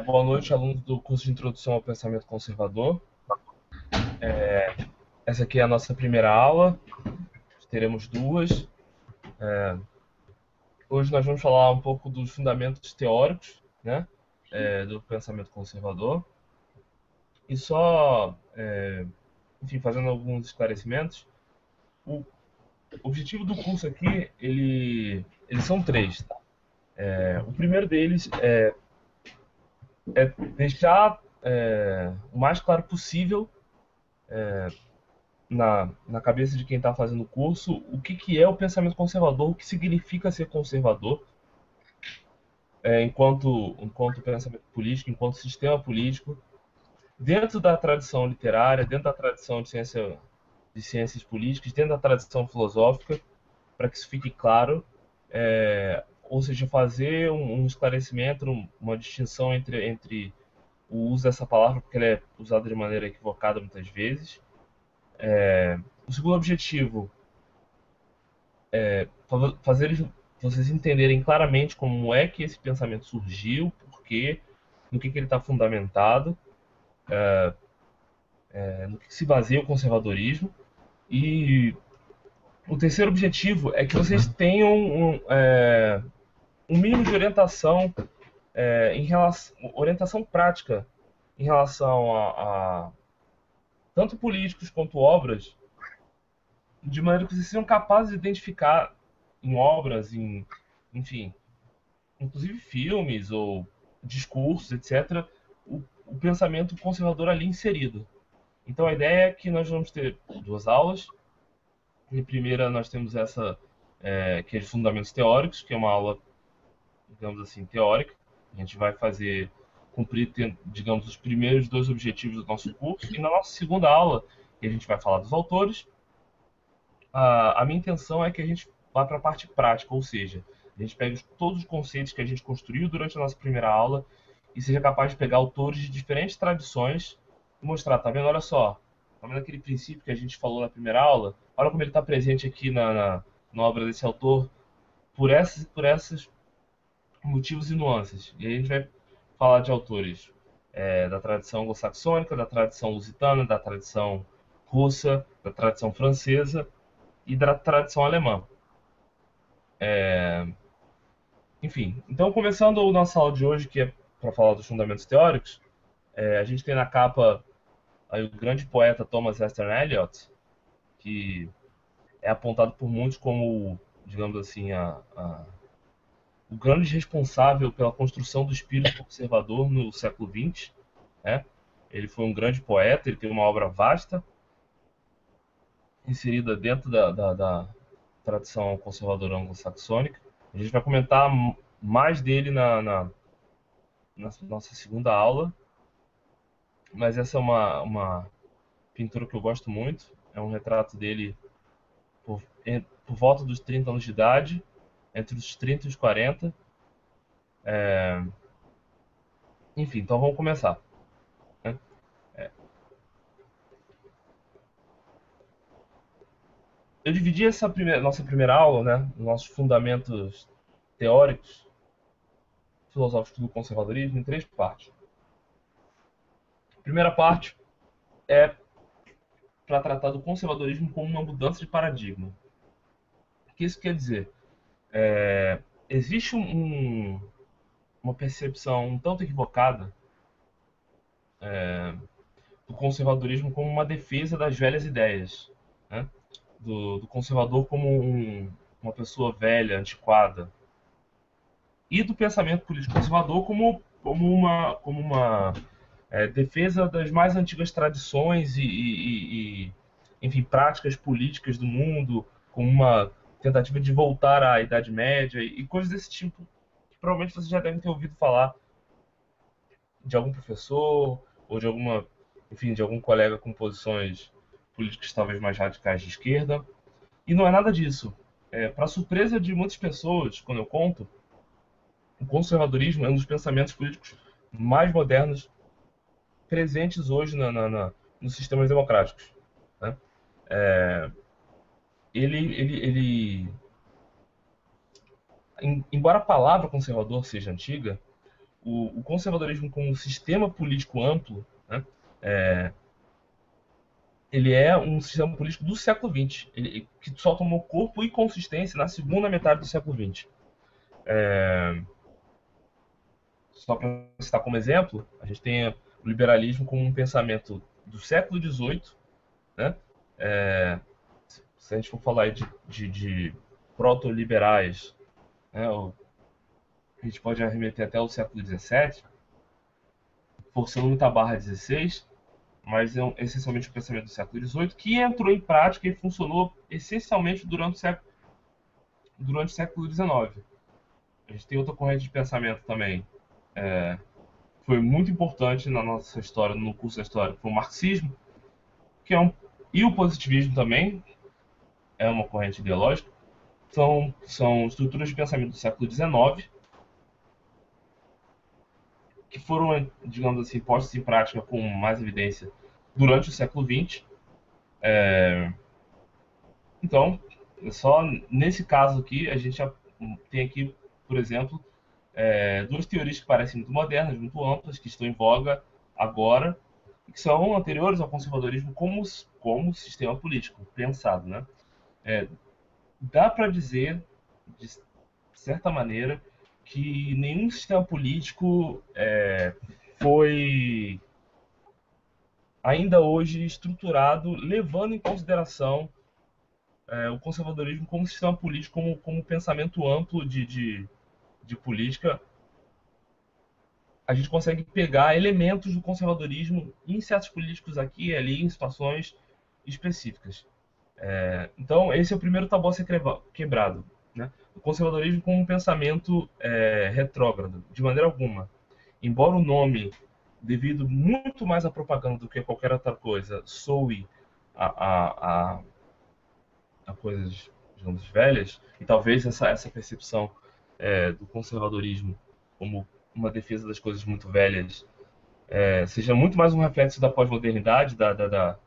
Boa noite, alunos do curso de Introdução ao Pensamento Conservador. Essa aqui é a nossa primeira aula, teremos duas. Hoje nós vamos falar um pouco dos fundamentos teóricos, né, do pensamento conservador. E só, enfim, fazendo alguns esclarecimentos, o objetivo do curso aqui, eles são três. Tá? O primeiro deles é deixar o mais claro possível na cabeça de quem está fazendo o curso o que é o pensamento conservador, o que significa ser conservador, enquanto pensamento político, enquanto sistema político, dentro da tradição literária, dentro da tradição de ciências políticas, dentro da tradição filosófica, para que isso fique claro, ou seja, fazer um esclarecimento, uma distinção entre o uso dessa palavra, porque ela é usada de maneira equivocada muitas vezes. O segundo objetivo fazer vocês entenderem claramente como é que esse pensamento surgiu, por quê, no que ele está fundamentado, no que se baseia o conservadorismo. E o terceiro objetivo é que vocês tenham um mínimo de orientação, orientação prática em relação a tanto políticos quanto obras, de maneira que vocês sejam capazes de identificar em obras, enfim, inclusive filmes ou discursos, etc., o pensamento conservador ali inserido. Então a ideia é que nós vamos ter duas aulas. Em primeira nós temos essa que é de fundamentos teóricos, que é uma aula, digamos assim, teórica. A gente vai cumprir, digamos, os primeiros dois objetivos do nosso curso. E na nossa segunda aula, que a gente vai falar dos autores, a minha intenção é que a gente vá para a parte prática, ou seja, a gente pegue todos os conceitos que a gente construiu durante a nossa primeira aula e seja capaz de pegar autores de diferentes tradições e mostrar, tá vendo? Olha só, tá vendo aquele princípio que a gente falou na primeira aula? Olha como ele está presente aqui na obra desse autor por esses motivos e nuances. E aí a gente vai falar de autores da tradição anglo-saxônica, da tradição lusitana, da tradição russa, da tradição francesa e da tradição alemã. Enfim, então começando a nossa aula de hoje, que é para falar dos fundamentos teóricos, a gente tem na capa aí o grande poeta Thomas Hester Eliot, que é apontado por muitos como, digamos assim, o grande responsável pela construção do espírito conservador no século XX. Né? Ele foi um grande poeta, ele tem uma obra vasta, inserida dentro da tradição conservadora anglo-saxônica. A gente vai comentar mais dele na nossa segunda aula, mas essa é uma pintura que eu gosto muito. É um retrato dele por volta dos 30 anos de idade, entre os 30 e os 40. Enfim, então vamos começar. Né? Eu dividi essa nossa primeira aula, né, nos nossos fundamentos teóricos, filosóficos do conservadorismo, em três partes. A primeira parte é para tratar do conservadorismo como uma mudança de paradigma. O que isso quer dizer? Existe uma percepção um tanto equivocada do conservadorismo como uma defesa das velhas ideias, né? Do conservador como uma pessoa velha, antiquada, e do pensamento político conservador como uma defesa das mais antigas tradições enfim, práticas políticas do mundo, como uma tentativa de voltar à Idade Média e coisas desse tipo, que provavelmente vocês já devem ter ouvido falar de algum professor ou enfim, de algum colega com posições políticas talvez mais radicais de esquerda. E não é nada disso. Para surpresa de muitas pessoas, quando eu conto, o conservadorismo é um dos pensamentos políticos mais modernos presentes hoje nos sistemas democráticos. Né? Ele embora a palavra conservador seja antiga, o conservadorismo como um sistema político amplo, né, ele é um sistema político do século XX, que só tomou corpo e consistência na segunda metade do século XX. Só para citar como exemplo, a gente tem o liberalismo como um pensamento do século XVIII, né? Se a gente for falar de proto-liberais, né? A gente pode arremeter até o século XVII, forçando muita barra XVI, mas é essencialmente o pensamento do século XVIII, que entrou em prática e funcionou essencialmente durante o século XIX. A gente tem outra corrente de pensamento também, foi muito importante na nossa história, no curso da história, foi o marxismo, que é e o positivismo também é uma corrente ideológica. São estruturas de pensamento do século XIX que foram, digamos assim, postas em prática com mais evidência durante o século XX. Então, só nesse caso aqui, a gente tem aqui, por exemplo, duas teorias que parecem muito modernas, muito amplas, que estão em voga agora, e que são anteriores ao conservadorismo como sistema político pensado, né? Dá para dizer, de certa maneira, que nenhum sistema político foi ainda hoje estruturado levando em consideração o conservadorismo como sistema político, como pensamento amplo de política. A gente consegue pegar elementos do conservadorismo em certos políticos aqui e ali, em situações específicas. Então, esse é o primeiro tabu a ser quebrado. Né? O conservadorismo como um pensamento retrógrado, de maneira alguma. Embora o nome, devido muito mais à propaganda do que a qualquer outra coisa, soe a, a, a, a coisas, digamos, velhas, e talvez essa percepção do conservadorismo como uma defesa das coisas muito velhas seja muito mais um reflexo da pós-modernidade, da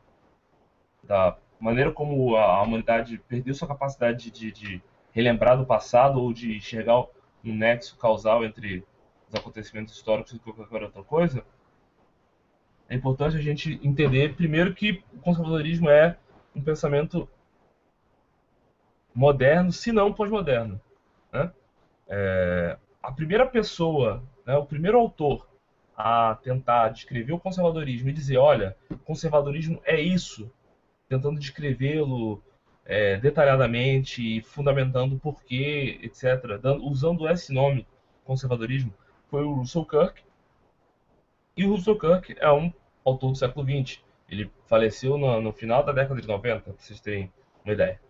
maneira como a humanidade perdeu sua capacidade de relembrar do passado ou de enxergar um nexo causal entre os acontecimentos históricos e qualquer outra coisa. É importante a gente entender, primeiro, que o conservadorismo é um pensamento moderno, se não pós-moderno. Né? A primeira pessoa, né, o primeiro autor a tentar descrever o conservadorismo e dizer, olha, conservadorismo é isso, tentando descrevê-lo detalhadamente, fundamentando o porquê, etc., usando esse nome, conservadorismo, foi o Russell Kirk. E o Russell Kirk é um autor do século XX. Ele faleceu no final da década de 90, para vocês terem uma ideia.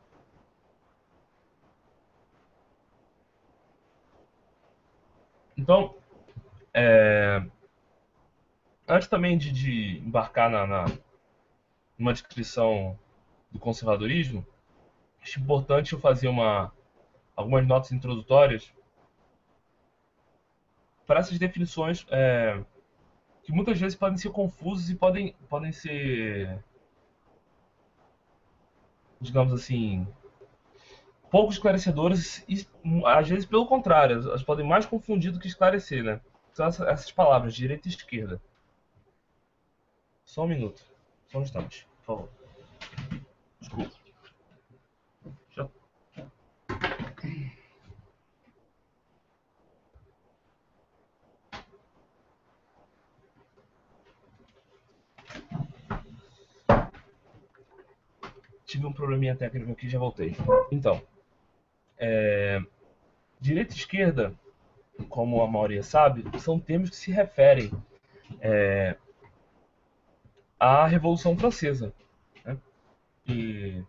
Então, antes também de embarcar numa descrição do conservadorismo, acho importante eu fazer algumas notas introdutórias para essas definições que muitas vezes podem ser confusas e podem ser, digamos assim, pouco esclarecedoras e às vezes pelo contrário, elas podem mais confundir do que esclarecer, né? São essas palavras, direita e esquerda. Só um minuto, só um instante, por favor. Desculpa. Já... Tive um probleminha técnico aqui e já voltei. Então, direita e esquerda, como a maioria sabe, são termos que se referem à Revolução Francesa. Né? E,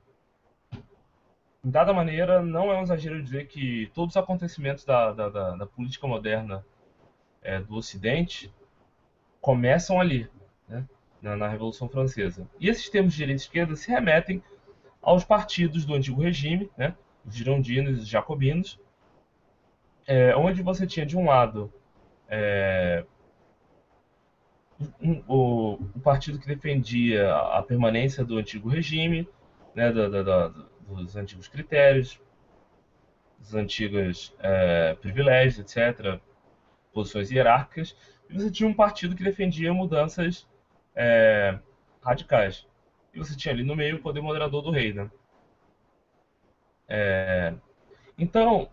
em dada maneira, não é um exagero dizer que todos os acontecimentos da política moderna do Ocidente começam ali, né? Na Revolução Francesa. E esses termos de direita e esquerda se remetem aos partidos do antigo regime, né? Os girondinos e os jacobinos, onde você tinha, de um lado, o partido que defendia a permanência do antigo regime, né, dos antigos critérios, das antigas privilégios, etc., posições hierárquicas, e você tinha um partido que defendia mudanças é, radicais. E você tinha ali no meio o poder moderador do rei, né? Então,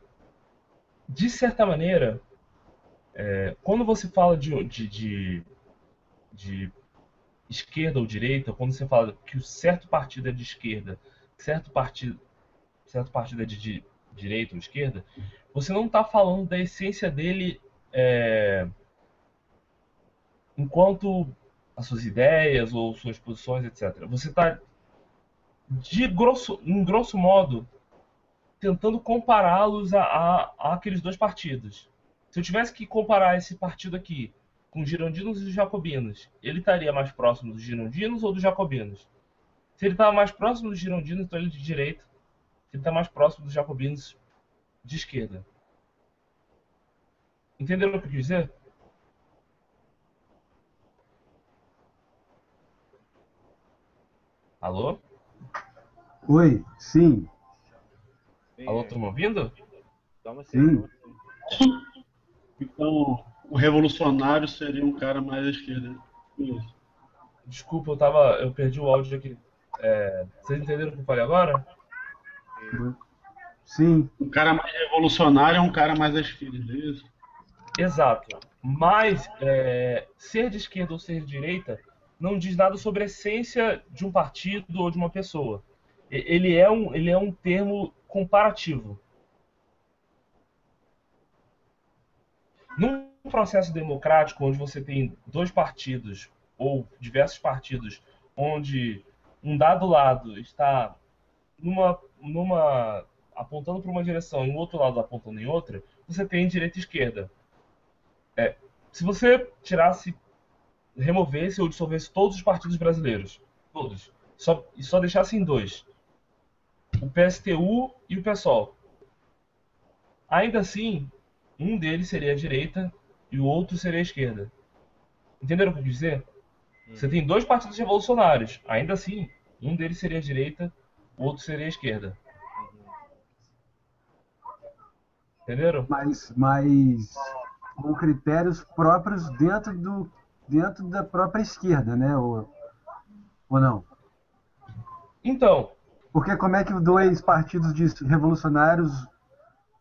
de certa maneira, quando você fala de esquerda ou direita, quando você fala que o certo partido é de esquerda, certo partido, certo partido é de direita ou esquerda, você não está falando da essência dele é, enquanto as suas ideias ou suas posições, etc. Você está, em grosso modo, tentando compará-los a aqueles dois partidos. Se eu tivesse que comparar esse partido aqui com os girondinos e os jacobinos, ele estaria mais próximo dos girondinos ou dos jacobinos? Se ele estava mais próximo dos girondinos, então ele é de direita. Se ele está mais próximo dos jacobinos, de esquerda. Entenderam o que eu quis dizer? Alô? Oi, sim, Sim, Alô, estão me ouvindo? estamos sim, sim. estamos sim. Então, o revolucionário seria um cara mais à esquerda. Isso. Desculpa, eu perdi o áudio aqui. Vocês entenderam o que eu falei agora? Sim, Um cara mais revolucionário é um cara mais à esquerda, é isso? Exato. Mas ser de esquerda ou ser de direita não diz nada sobre a essência de um partido ou de uma pessoa. Ele é um termo comparativo. Num processo democrático onde você tem dois partidos ou diversos partidos, onde um dado lado está numa apontando para uma direção e o outro lado apontando em outra, você tem direita e esquerda. Se você removesse ou dissolvesse todos os partidos brasileiros, todos, e só deixasse em dois, o PSTU e o PSOL, ainda assim, um deles seria a direita e o outro seria a esquerda. Entenderam o que eu quis dizer? Você tem dois partidos revolucionários, ainda assim, um deles seria a direita, o outro seria a esquerda. Entenderam? mas com critérios próprios dentro da própria esquerda, né? Ou não? Então, Porque como é que dois partidos revolucionários,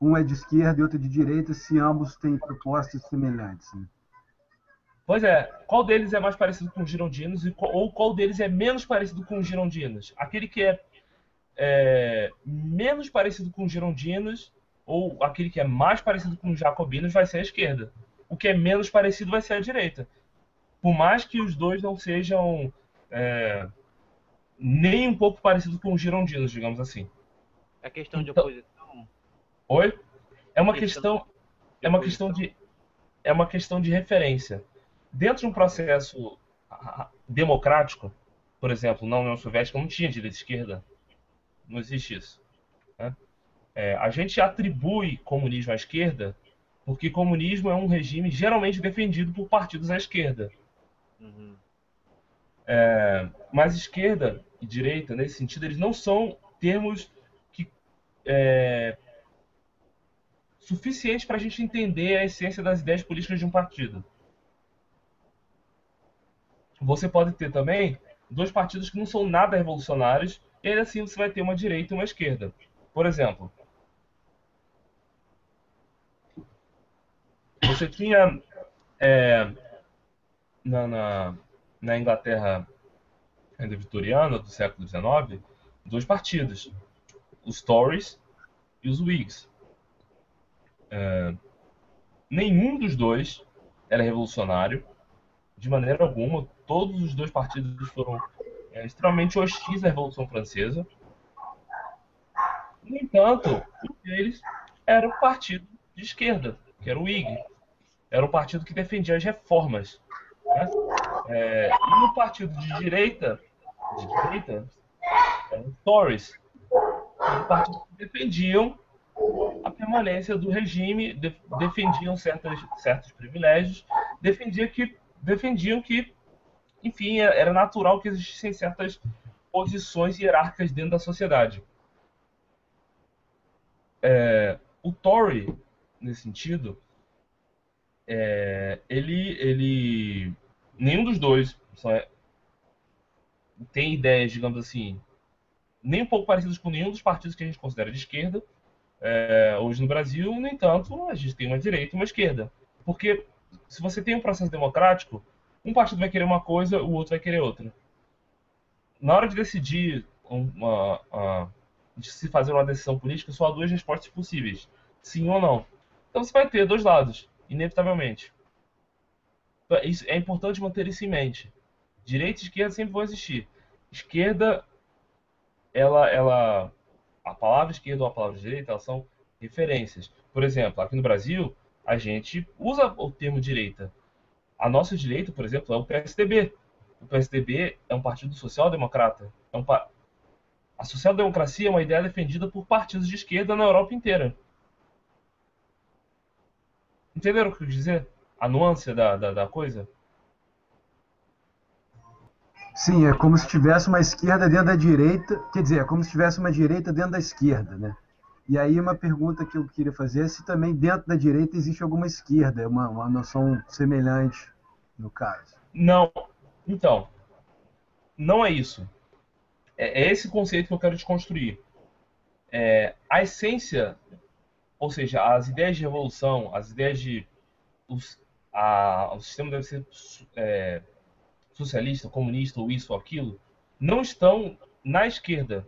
um é de esquerda e outro é de direita, se ambos têm propostas semelhantes, né? pois é, qual deles é mais parecido com os girondinos ou qual deles é menos parecido com os girondinos? Aquele que é menos parecido com os girondinos ou aquele que é mais parecido com os jacobinos vai ser a esquerda. O que é menos parecido vai ser a direita. Por mais que os dois não sejam é, nem um pouco parecidos com os girondinos, digamos assim. É questão de Então, oposição? oi? É É uma questão questão, de é uma questão oposição? de, é uma questão de referência. Dentro de um processo democrático, por exemplo, na União Soviética não tinha direita e esquerda, não existe isso. Né? A gente atribui comunismo à esquerda porque comunismo é um regime geralmente defendido por partidos à esquerda. Uhum. Mas esquerda e direita, nesse sentido, eles não são termos que, suficientes para a gente entender a essência das ideias políticas de um partido. Você pode ter também dois partidos que não são nada revolucionários, e ainda assim você vai ter uma direita e uma esquerda. Por exemplo, você tinha na, na, na Inglaterra ainda vitoriana, do século XIX, dois partidos, os Tories e os Whigs. Nenhum dos dois era revolucionário, de maneira alguma. Todos os dois partidos foram extremamente hostis à Revolução Francesa. No entanto, um deles era o partido de esquerda, que era o Whig. Era um partido que defendia as reformas. Né? E no partido de direita, eram os Tories, que eram partidos que defendiam a permanência do regime, defendiam certos privilégios, defendiam que, enfim, era natural que existissem certas posições hierárquicas dentro da sociedade. O Tory, nesse sentido, nenhum dos dois tem ideias, digamos assim, nem um pouco parecidas com nenhum dos partidos que a gente considera de esquerda hoje no Brasil. No entanto, a gente tem uma direita e uma esquerda. Porque se você tem um processo democrático, um partido vai querer uma coisa, o outro vai querer outra. Na hora de decidir, de se fazer uma decisão política, só há duas respostas possíveis: sim ou não. Então você vai ter dois lados, inevitavelmente. É importante manter isso em mente. Direita e esquerda sempre vão existir. Esquerda, a palavra esquerda ou a palavra direita, elas são referências. Por exemplo, aqui no Brasil, a gente usa o termo direita. A nossa direita, por exemplo, é o PSDB. O PSDB é um partido social-democrata. A social-democracia é uma ideia defendida por partidos de esquerda na Europa inteira. Entenderam o que eu quis dizer? A nuance da coisa? Sim, é como se tivesse uma esquerda dentro da direita, quer dizer, é como se tivesse uma direita dentro da esquerda, né? E aí uma pergunta que eu queria fazer é se também dentro da direita existe alguma esquerda, é uma noção semelhante no caso. Não. Então, não é isso. É esse conceito que eu quero desconstruir. A essência, ou seja, as ideias de revolução, as ideias de... o sistema deve ser socialista, comunista, ou isso ou aquilo, não estão na esquerda.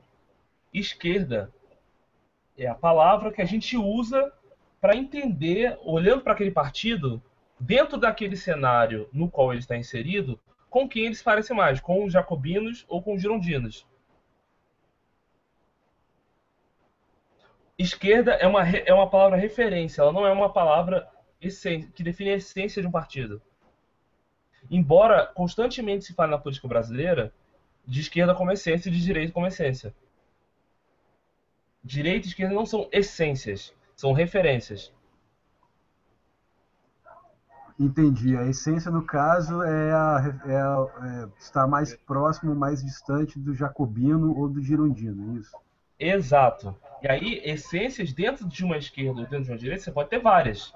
Esquerda é a palavra que a gente usa para entender, olhando para aquele partido, dentro daquele cenário no qual ele está inserido, com quem eles parecem mais, com os jacobinos ou com os girondinos. Esquerda é uma palavra referência, ela não é uma palavra que define a essência de um partido. Embora constantemente se fale na política brasileira de esquerda como essência e de direita como essência. Direita e esquerda não são essências, são referências. Entendi. A essência, no caso, estar mais próximo, mais distante do jacobino ou do girondino, é isso? Exato. E aí, essências dentro de uma esquerda ou dentro de uma direita, você pode ter várias.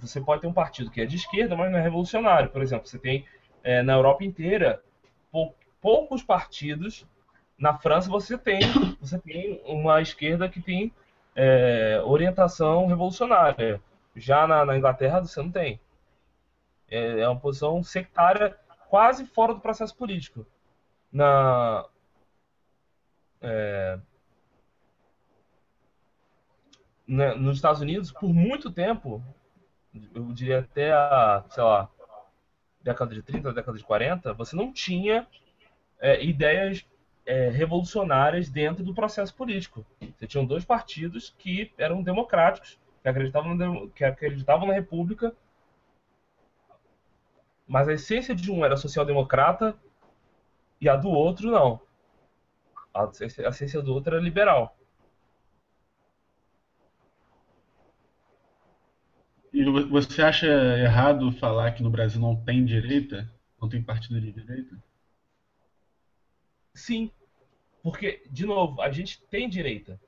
Você pode ter um partido que é de esquerda, mas não é revolucionário. Por exemplo, você tem na Europa inteira poucos partidos. Na França você tem uma esquerda que tem orientação revolucionária. Já na Inglaterra você não tem. É uma posição sectária quase fora do processo político. Nos Estados Unidos, por muito tempo, eu diria até sei lá, década de 30, década de 40, você não tinha ideias revolucionárias dentro do processo político. Você tinha dois partidos que eram democráticos, que acreditavam na República, mas a essência de um era social-democrata e a do outro não. A essência do outro era liberal. E você acha errado falar que no Brasil não tem direita? Não tem partido de direita? Sim, porque, de novo, a gente tem direita.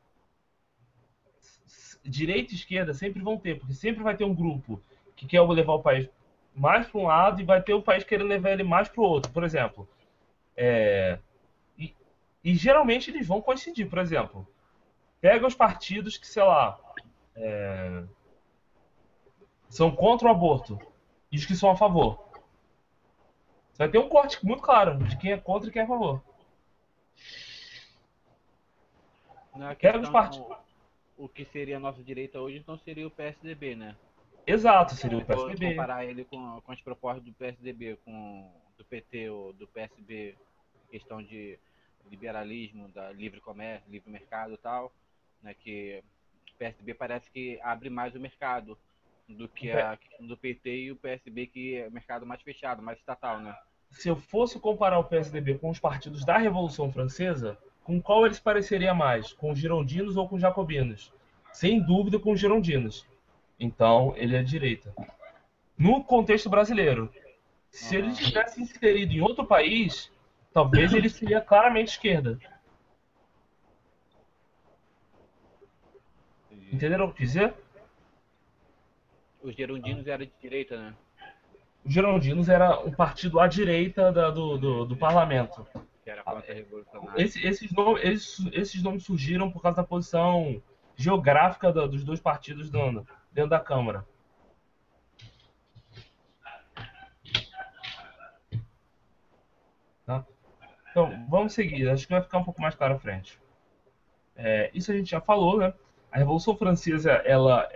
Direita e esquerda sempre vão ter, porque sempre vai ter um grupo que quer levar o país mais para um lado e vai ter o país querendo levar ele mais para o outro. Por exemplo, e geralmente eles vão coincidir. Por exemplo, pega os partidos que, sei lá, são contra o aborto e os que são a favor. Você vai ter um corte muito claro de quem é contra e quem é a favor. Pega os partidos. O que seria a nossa direita hoje, então seria o PSDB, né? Exato, seria o Se for PSDB. comparar ele com as propostas do PSDB, do PT ou do PSB, questão de liberalismo, da livre comércio, livre mercado e tal, né, que o PSDB parece que abre mais o mercado do que a questão do PT e o PSB, que é o mercado mais fechado, mais estatal, né? Se eu fosse comparar o PSDB com os partidos da Revolução Francesa, com qual eles pareceria mais? Com os girondinos ou com os jacobinos? Sem dúvida com os girondinos. Então, ele é de direita. No contexto brasileiro, se ele tivesse inserido em outro país, talvez ele seria claramente esquerda. Entenderam o que eu quis dizer? Os gerondinos eram de direita, né? Os Girondinos era um partido à direita do parlamento. Que era contra-revolucionário. Esses nomes surgiram por causa da posição geográfica dos dois partidos dentro da Câmara. Tá? Então, vamos seguir. Acho que vai ficar um pouco mais claro à frente. Isso a gente já falou, né? A Revolução Francesa, ela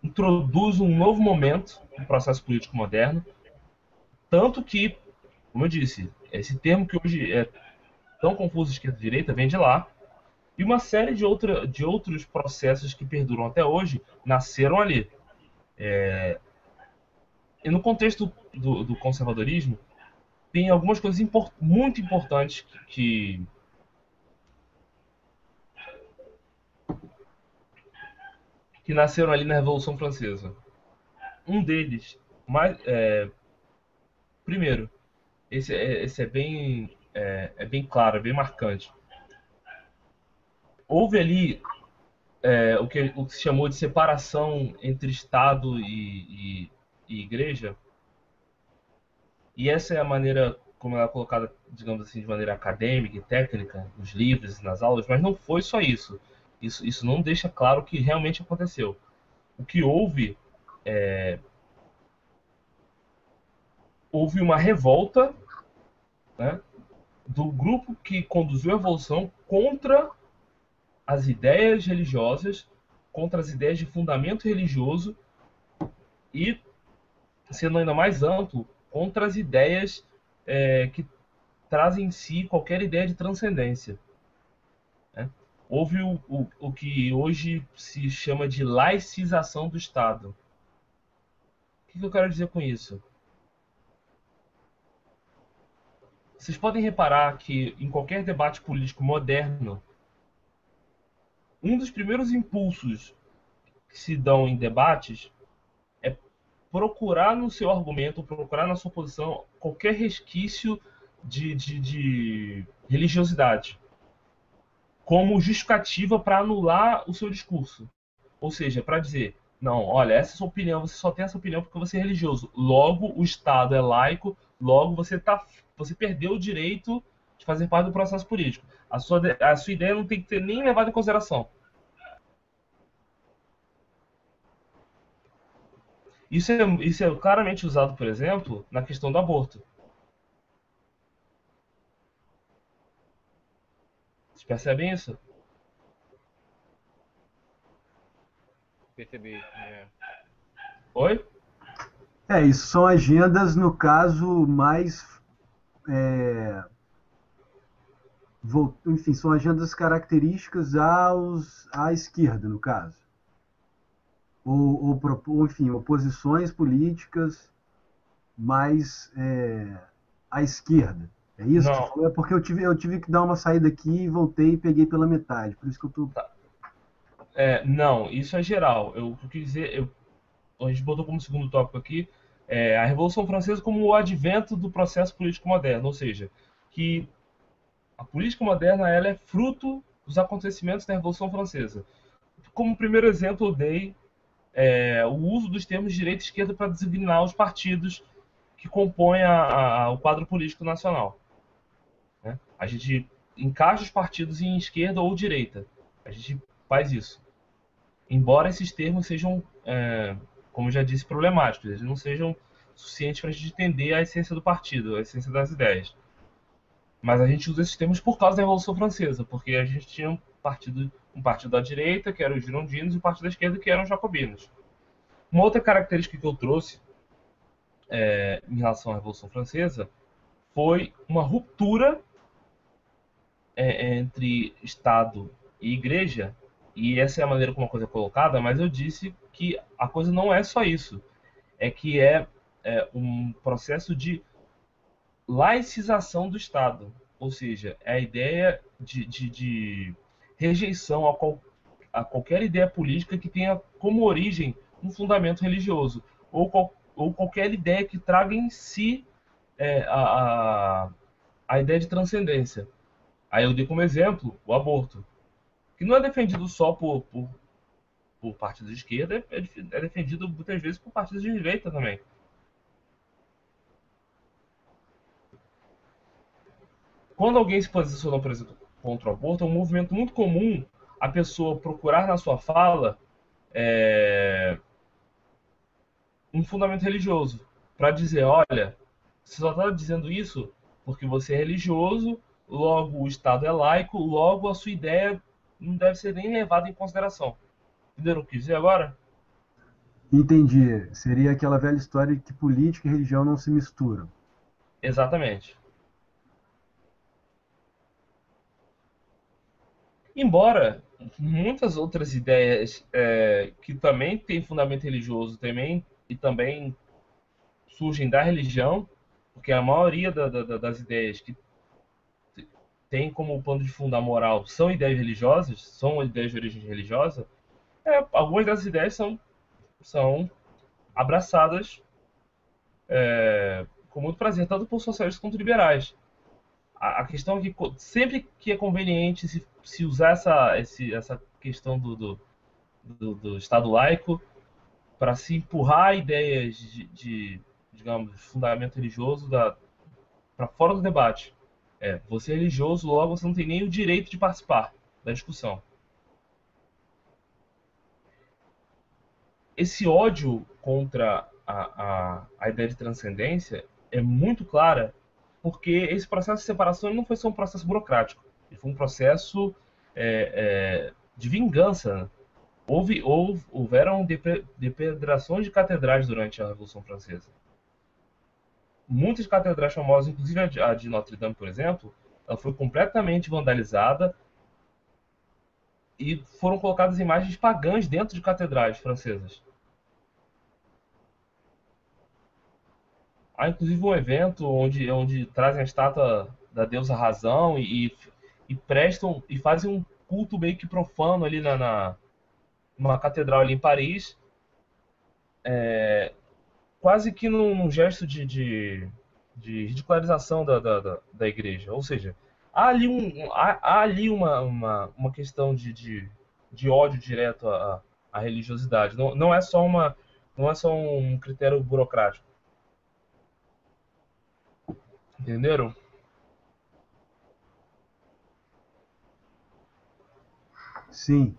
introduz um novo momento no processo político moderno, tanto que, como eu disse, esse termo que hoje é tão confuso esquerda e direita vem de lá, e uma série de outros processos que perduram até hoje nasceram ali. E no contexto do conservadorismo, tem algumas coisas muito importantes que nasceram ali na Revolução Francesa. Um deles, primeiro, esse é bem claro, é bem marcante. Houve ali o que se chamou de separação entre Estado e Igreja, e essa é a maneira como ela é colocada, digamos assim, de maneira acadêmica e técnica, nos livros e nas aulas, mas não foi só isso. Isso não deixa claro o que realmente aconteceu. O que houve uma revolta, né, do grupo que conduziu a Revolução contra as ideias religiosas, contra as ideias de fundamento religioso e, sendo ainda mais amplo, contra as ideias que trazem em si qualquer ideia de transcendência. Né? Houve o que hoje se chama de laicização do Estado. O que eu quero dizer com isso? Vocês podem reparar que em qualquer debate político moderno, um dos primeiros impulsos que se dão em debates é procurar no seu argumento, procurar na sua posição qualquer resquício de religiosidade como justificativa para anular o seu discurso. Ou seja, para dizer, não, olha, essa é a sua opinião, você só tem essa opinião porque você é religioso. Logo, o Estado é laico, logo você perdeu o direito de fazer parte do processo político. A sua ideia não tem que ser nem levada em consideração. Isso é claramente usado, por exemplo, na questão do aborto. Vocês percebem isso? Percebi. Oi? Isso são agendas, no caso, mais. Enfim, são agendas características à esquerda, no caso. Ou enfim, oposições políticas mais à esquerda. É isso que você falou? É porque eu tive que dar uma saída aqui e voltei e peguei pela metade. Por isso que eu tô. Não, isso é geral. Eu quis dizer, a gente botou como segundo tópico aqui a Revolução Francesa como o advento do processo político moderno, ou seja, que a política moderna ela é fruto dos acontecimentos da Revolução Francesa. Como primeiro exemplo, eu dei o uso dos termos de direita e esquerda para designar os partidos que compõem o quadro político nacional. Né? A gente encaixa os partidos em esquerda ou direita. A gente faz isso. Embora esses termos sejam, como eu já disse, problemáticos, eles não sejam suficientes para a gente entender a essência do partido, a essência das ideias. Mas a gente usa esses termos por causa da Revolução Francesa, porque a gente tinha um partido da direita, que eram os girondinos, e um partido da esquerda, que eram os jacobinos. Uma outra característica que eu trouxe em relação à Revolução Francesa foi uma ruptura entre Estado e Igreja, e essa é a maneira como a coisa é colocada, mas eu disse que a coisa não é só isso. É que é um processo de laicização do Estado. Ou seja, é a ideia de rejeição a qualquer ideia política que tenha como origem um fundamento religioso, ou qualquer ideia que traga em si a ideia de transcendência. Aí eu dei como exemplo o aborto. que não é defendido só por partidos de esquerda, é defendido muitas vezes por partidos de direita também. Quando alguém se posiciona, por exemplo, contra o aborto, é um movimento muito comum a pessoa procurar na sua fala um fundamento religioso, para dizer, olha, você só está dizendo isso porque você é religioso, logo o Estado é laico, logo a sua ideia não deve ser nem levada em consideração. Entenderam o que eu quis dizer agora? Entendi. Seria aquela velha história de que política e religião não se misturam. Exatamente. Embora muitas outras ideias que também têm fundamento religioso também, e também surgem da religião, porque a maioria das ideias que tem como pano de fundo a moral são ideias religiosas, são ideias de origem religiosa, algumas dessas ideias são abraçadas com muito prazer, tanto por socialistas quanto liberais. A questão é que sempre que é conveniente se usar essa questão do Estado laico para se empurrar ideias digamos, fundamento religioso para fora do debate. Você é religioso, logo você não tem nem o direito de participar da discussão. Esse ódio contra a ideia de transcendência é muito clara, porque esse processo de separação não foi só um processo burocrático, ele foi um processo de vingança. Houveram depredações de catedrais durante a Revolução Francesa. Muitas catedrais famosas, inclusive a de Notre Dame, por exemplo, ela foi completamente vandalizada e foram colocadas imagens pagãs dentro de catedrais francesas. Há inclusive um evento onde trazem a estátua da deusa Razão e prestam e fazem um culto meio que profano ali numa catedral ali em Paris, quase que num gesto de ridicularização da igreja. Ou seja, há ali uma questão de ódio direto à religiosidade. Não é só um critério burocrático. Entenderam? Sim.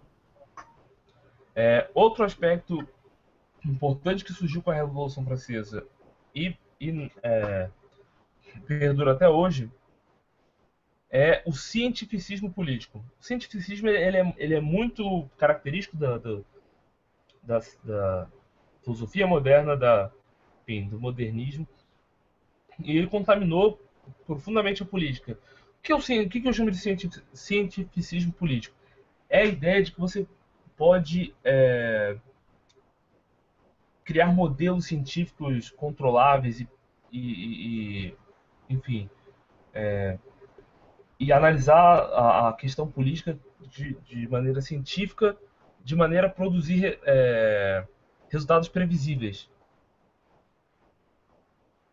Outro aspecto importante que surgiu com a Revolução Francesa e perdura até hoje é o cientificismo político. O cientificismo ele é muito característico da filosofia moderna, do modernismo, e ele contaminou profundamente a política. O que eu chamo de cientificismo político? É a ideia de que você pode criar modelos científicos controláveis enfim, e analisar a questão política de maneira científica, de maneira a produzir resultados previsíveis.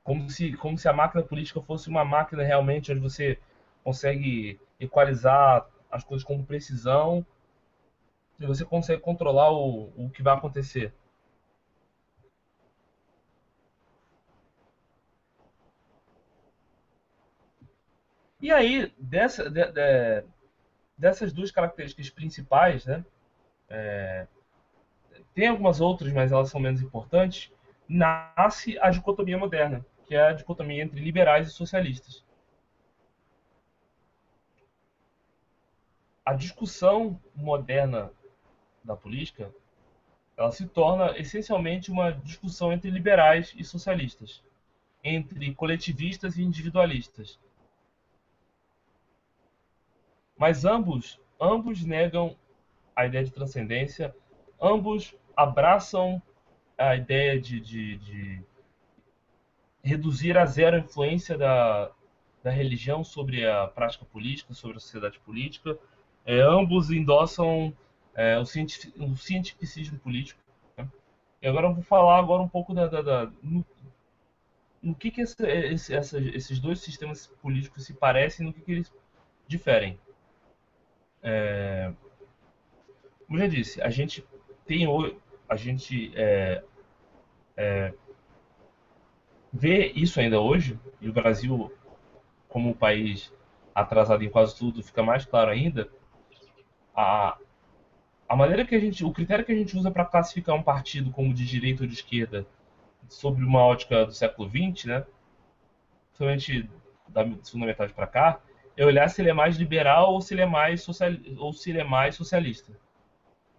Como se a máquina política fosse uma máquina realmente onde você consegue equalizar as coisas com precisão e você consegue controlar o que vai acontecer. E aí, dessas duas características principais, né, tem algumas outras, mas elas são menos importantes, nasce a dicotomia moderna, que é a dicotomia entre liberais e socialistas. A discussão moderna da política, ela se torna essencialmente uma discussão entre liberais e socialistas, entre coletivistas e individualistas. Mas ambos negam a ideia de transcendência, ambos abraçam a ideia de reduzir a zero a influência da religião sobre a prática política, sobre a sociedade política. Ambos endossam o cientificismo político. Né? E agora eu vou falar um pouco no que esses dois sistemas políticos se parecem, no que eles diferem. Como eu já disse, a gente a gente vê isso ainda hoje, e o Brasil, como um país atrasado em quase tudo, fica mais claro ainda. A, a maneira que a gente, o critério que a gente usa para classificar um partido como de direita ou de esquerda, sobre uma ótica do século XX, né, principalmente da segunda metade para cá, é olhar se ele é mais liberal ou se ele é mais ou se ele é mais socialista.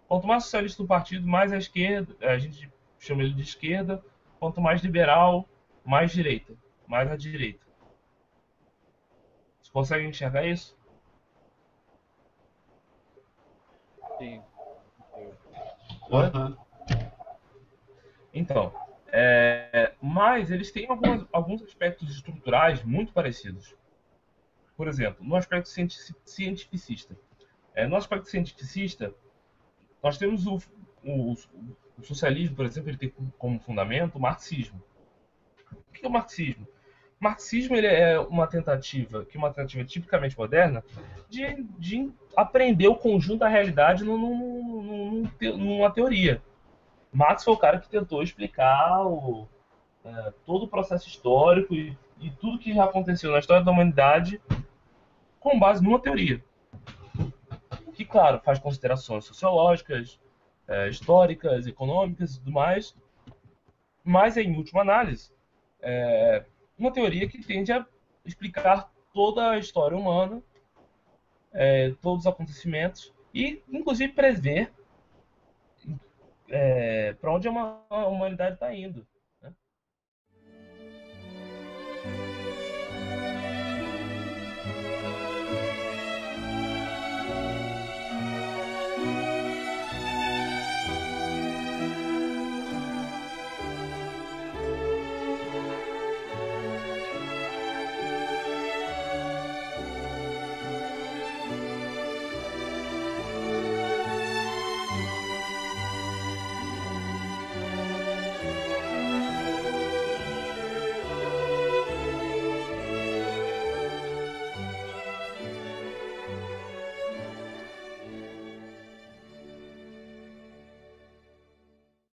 Quanto mais socialista o partido, mais à esquerda, a gente chama ele de esquerda. Quanto mais liberal, mais direita, mais à direita. Você consegue enxergar isso? Sim. Oi? Aham. Então, mas eles têm alguns aspectos estruturais muito parecidos. Por exemplo, no aspecto cientificista. No aspecto cientificista, nós temos o, o socialismo, por exemplo, ele tem como fundamento o marxismo. O que é o marxismo? O marxismo ele é uma tentativa tipicamente moderna, de aprender o conjunto da realidade numa teoria. Marx foi o cara que tentou explicar todo o processo histórico e tudo que já aconteceu na história da humanidade com base numa teoria. Que, claro, faz considerações sociológicas, históricas, econômicas e tudo mais, mas, em última análise, uma teoria que tende a explicar toda a história humana, todos os acontecimentos e, inclusive, prever para onde a humanidade está indo.